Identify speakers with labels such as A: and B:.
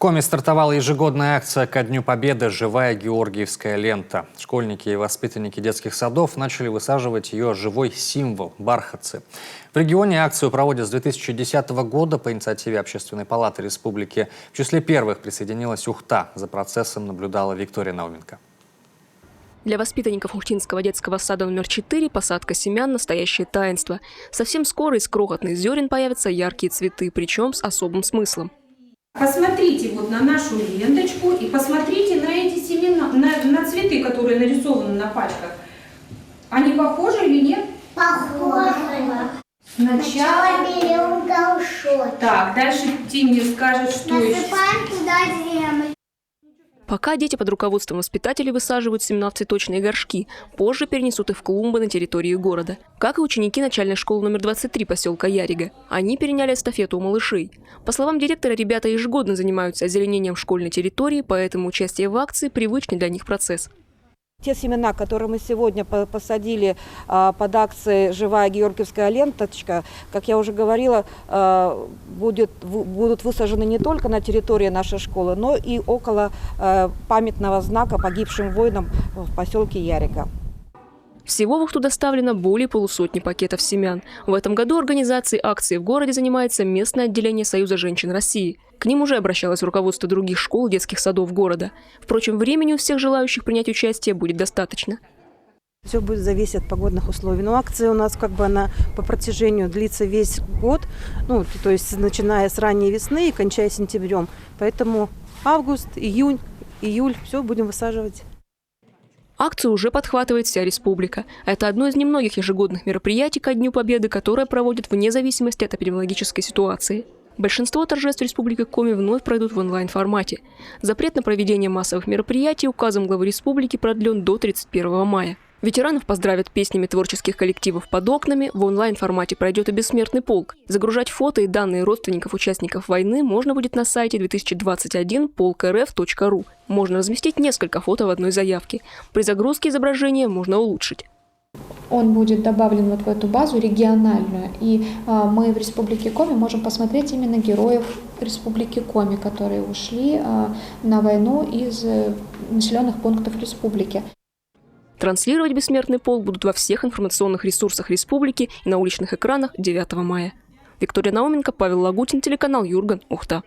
A: Коми стартовала ежегодная акция ко Дню Победы «Живая георгиевская лента». Школьники и воспитанники детских садов начали высаживать ее живой символ – бархатцы. В регионе акцию проводят с 2010 года по инициативе Общественной палаты республики. В числе первых присоединилась Ухта. За процессом наблюдала Виктория Науменко.
B: Для воспитанников Ухтинского детского сада номер 4 посадка семян – настоящее таинство. Совсем скоро из крохотных зерен появятся яркие цветы, причем с особым смыслом.
C: Посмотрите вот на нашу ленточку и посмотрите на эти семена, на цветы, которые нарисованы на пачках. Они похожи или нет?
D: Похоже.
C: Сначала
D: берем горшок.
C: Так, дальше Тимир скажет, что еще.
D: Насыпаем туда землю.
B: Пока дети под руководством воспитателей высаживают семена в цветочные горшки, позже перенесут их в клумбы на территории города. Как и ученики начальной школы номер 23 поселка Ярига. Они переняли эстафету у малышей. По словам директора, ребята ежегодно занимаются озеленением школьной территории, поэтому участие в акции – привычный для них процесс.
E: Те семена, которые мы сегодня посадили под акцией «Живая георгиевская ленточка», как я уже говорила, будут высажены не только на территории нашей школы, но и около памятного знака погибшим воинам в поселке Ярига.
B: Всего в Ухту доставлено более полусотни пакетов семян. В этом году организацией акции в городе занимается местное отделение Союза женщин России. К ним уже обращалось руководство других школ и детских садов города. Впрочем, времени у всех желающих принять участие будет достаточно.
E: Все будет зависеть от погодных условий. Но акция у нас она по протяжению длится весь год, то есть начиная с ранней весны и кончая сентябрем. Поэтому август, июнь, июль все будем высаживать.
B: Акцию уже подхватывает вся республика. Это одно из немногих ежегодных мероприятий ко Дню Победы, которое проводят вне зависимости от эпидемиологической ситуации. Большинство торжеств Республики Коми вновь пройдут в онлайн-формате. Запрет на проведение массовых мероприятий указом главы республики продлен до 31 мая. Ветеранов поздравят песнями творческих коллективов под окнами. В онлайн-формате пройдет и бессмертный полк. Загружать фото и данные родственников участников войны можно будет на сайте 2021polkrf.ru. Можно разместить несколько фото в одной заявке. При загрузке изображения можно улучшить.
F: Он будет добавлен вот в эту базу региональную. И мы в Республике Коми можем посмотреть именно героев Республики Коми, которые ушли на войну из населенных пунктов республики.
B: Транслировать бессмертный полк будут во всех информационных ресурсах республики и на уличных экранах 9 мая. Виктория Науменко, Павел Лагутин, телеканал Юрган, Ухта.